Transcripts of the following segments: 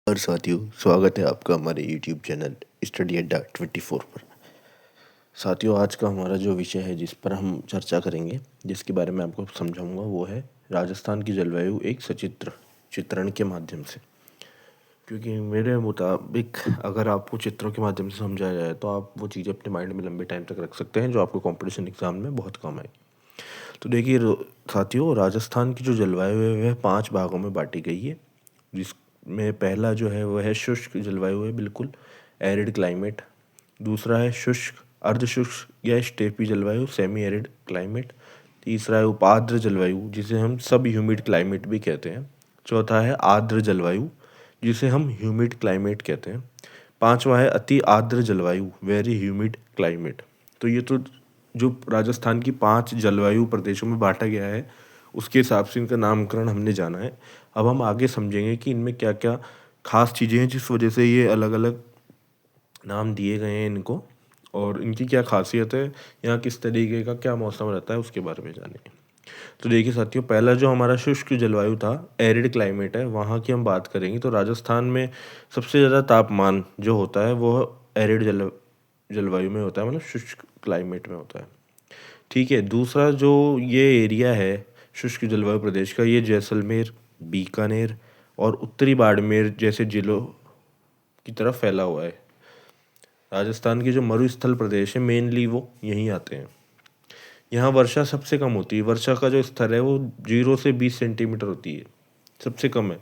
और साथियों, स्वागत है आपका हमारे YouTube चैनल स्टडी अड्डा 24 पर। साथियों, आज का हमारा जो विषय है जिस पर हम चर्चा करेंगे, जिसके बारे में आपको समझाऊंगा, वो है राजस्थान की जलवायु एक सचित्र चित्रण के माध्यम से। क्योंकि मेरे मुताबिक अगर आपको चित्रों के माध्यम से समझाया जाए तो आप वो चीज़ें अपने माइंड में लंबे टाइम तक रख सकते हैं, जो आपको कॉम्पिटिशन एग्जाम में बहुत काम आए। तो देखिए साथियों, राजस्थान की जो जलवायु है वह 5 भागों में बांटी गई है, जिसमें पहला जो है वह है शुष्क जलवायु है, बिल्कुल एरिड क्लाइमेट। दूसरा है शुष्क, अर्ध शुष्क या स्टेपी जलवायु, सेमी एरिड क्लाइमेट। तीसरा है उपाद्र जलवायु, जिसे हम सब ह्यूमिड क्लाइमेट भी कहते हैं। चौथा है आर्द्र जलवायु, जिसे हम ह्यूमिड क्लाइमेट कहते हैं। पांचवा है अति आर्द्र जलवायु, वेरी ह्यूमिड क्लाइमेट। तो ये तो जो राजस्थान की 5 जलवायु प्रदेशों में बांटा गया है, उसके हिसाब से इनका नामकरण हमने जाना है। अब हम आगे समझेंगे कि इनमें क्या क्या खास चीज़ें हैं जिस वजह से ये अलग अलग नाम दिए गए हैं इनको, और इनकी क्या खासियत है, यहाँ किस तरीके का क्या मौसम रहता है, उसके बारे में जानेंगे। तो देखिए साथियों, पहला जो हमारा शुष्क जलवायु था, एरिड क्लाइमेट है, वहाँ की हम बात करेंगे। तो राजस्थान में सबसे ज़्यादा तापमान जो होता है वो एरिड जलवायु में होता है, मतलब शुष्क क्लाइमेट में होता है। ठीक है। दूसरा जो ये एरिया है शुष्क जलवायु प्रदेश का, ये जैसलमेर, बीकानेर और उत्तरी बाड़मेर जैसे जिलों की तरफ फैला हुआ है। राजस्थान के जो मरुस्थल प्रदेश है मेनली वो यहीं आते हैं। यहाँ वर्षा सबसे कम होती है। वर्षा का जो स्तर है वो 0 से 20 सेंटीमीटर होती है, सबसे कम है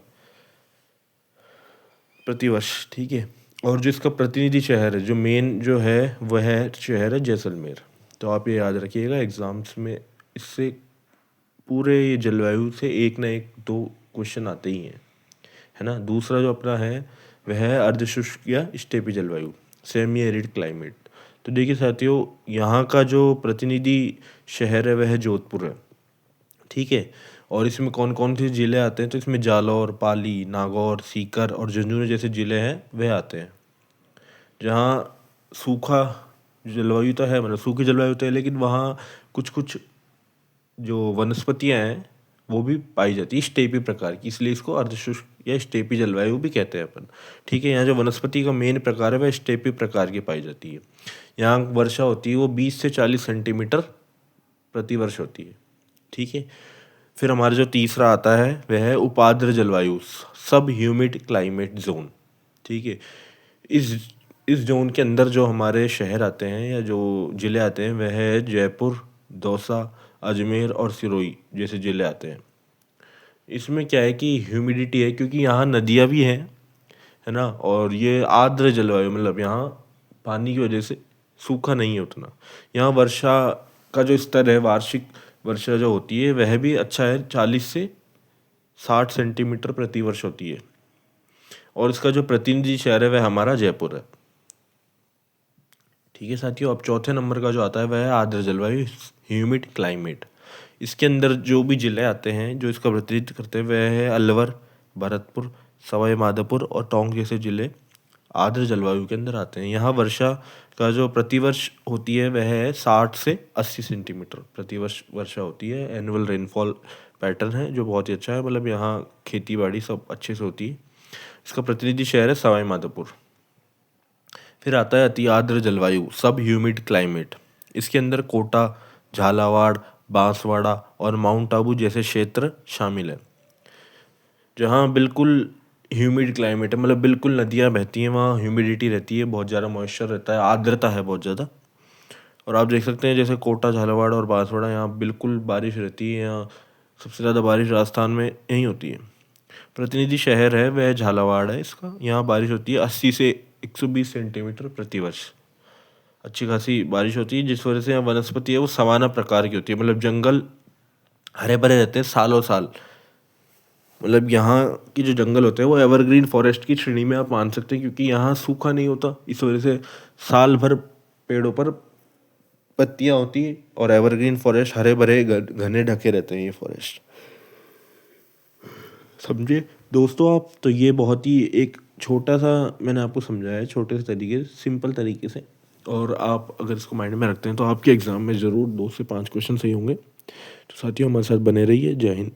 प्रतिवर्ष। ठीक है। और जो इसका प्रतिनिधि शहर है, जो मेन जो है वह है शहर है जैसलमेर। तो आप ये याद रखिएगा, एग्जाम्स में इससे पूरे ये जलवायु से एक ना एक दो क्वेश्चन आते ही हैं, है ना। दूसरा जो अपना है वह है अर्धशुष्क या स्टेपी जलवायु, सेमी एरिड क्लाइमेट। तो देखिए साथियों, यहाँ का जो प्रतिनिधि शहर है वह जोधपुर है। ठीक है। और इसमें कौन कौन से ज़िले आते हैं, तो इसमें जालौर, पाली, नागौर, सीकर और झुंझुनू जैसे ज़िले हैं वह आते हैं। जहाँ सूखा जलवायु तो है, मतलब सूखी जलवायु तो है, लेकिन वहाँ कुछ कुछ जो वनस्पतियाँ हैं वो भी पाई जाती है स्टेपी प्रकार की, इसलिए इसको अर्धशुष्क या स्टेपी जलवायु भी कहते हैं अपन। ठीक है। यहाँ जो वनस्पति का मेन प्रकार है वह स्टेपी प्रकार की पाई जाती है। यहाँ वर्षा होती है वो 20 से 40 सेंटीमीटर प्रतिवर्ष होती है। ठीक है। फिर हमारा जो तीसरा आता है वह है उपाद्र जलवायु, सब ह्यूमिड क्लाइमेट जोन। ठीक है। इस जोन के अंदर जो हमारे शहर आते हैं या जो ज़िले आते हैं वह है जयपुर, दौसा, अजमेर और सिरोही जैसे ज़िले आते हैं। इसमें क्या है कि ह्यूमिडिटी है, क्योंकि यहाँ नदियाँ भी हैं, है ना। और ये आर्द्र जलवायु, मतलब यहाँ पानी की वजह से सूखा नहीं है उतना। यहाँ वर्षा का जो स्तर है, वार्षिक वर्षा जो होती है वह भी अच्छा है, 40 से 60 सेंटीमीटर प्रतिवर्ष होती है। और इसका जो प्रतिनिधि शहर है वह हमारा जयपुर है। ठीक है साथियों, अब चौथे नंबर का जो आता है वह है आर्द्र जलवायु, ह्यूमिड क्लाइमेट। इसके अंदर जो भी जिले आते हैं जो इसका प्रतिनिधित्व करते हैं वह है अलवर, भरतपुर, सवाई माधोपुर और टोंक जैसे जिले आर्द्र जलवायु के अंदर आते हैं। यहाँ वर्षा का जो प्रतिवर्ष होती है वह है 60 से 80 सेंटीमीटर प्रतिवर्ष वर्षा होती है। एनुअल रेनफॉल पैटर्न है जो बहुत ही अच्छा है, मतलब यहाँ खेती बाड़ी सब अच्छे से होती है। इसका प्रतिनिधि शहर है सवाई माधोपुर। फिर आता है अति आर्द्र जलवायु, सब ह्यूमिड क्लाइमेट। इसके अंदर कोटा, झालावाड़, बांसवाड़ा और माउंट आबू जैसे क्षेत्र शामिल है, जहाँ बिल्कुल ह्यूमिड क्लाइमेट है, मतलब बिल्कुल नदियाँ बहती हैं, वहाँ ह्यूमिडिटी रहती है, बहुत ज़्यादा मॉइस्चर रहता है, आर्द्रता है बहुत ज़्यादा। और आप देख सकते हैं जैसे कोटा, झालावाड़ और बांसवाड़ा, यहाँ बिल्कुल बारिश रहती है। यहाँ सबसे ज़्यादा बारिश राजस्थान में यहीं होती है। प्रतिनिधि शहर है वह झालावाड़ है इसका। यहाँ बारिश होती है 80 से 120 सेंटीमीटर प्रतिवर्ष, अच्छी खासी बारिश होती है, जिस वजह से यहाँ वनस्पति है वो सवाना प्रकार की होती है, मतलब जंगल हरे भरे रहते हैं सालों साल। मतलब यहाँ की जो जंगल होते हैं वो एवरग्रीन फॉरेस्ट की श्रेणी में आप मान सकते हैं, क्योंकि यहाँ सूखा नहीं होता, इस वजह से साल भर पेड़ों पर पत्तियाँ होती हैं और एवरग्रीन फॉरेस्ट हरे भरे घने ढके रहते हैं ये फॉरेस्ट। समझे दोस्तों आप। तो ये बहुत ही एक छोटा सा मैंने आपको समझाया है, छोटे से तरीके से, सिंपल तरीके से। और आप अगर इसको माइंड में रखते हैं तो आपके एग्ज़ाम में ज़रूर 2 से 5 क्वेश्चन सही होंगे। तो साथियों, हमारे साथ बने रहिए। जय हिंद।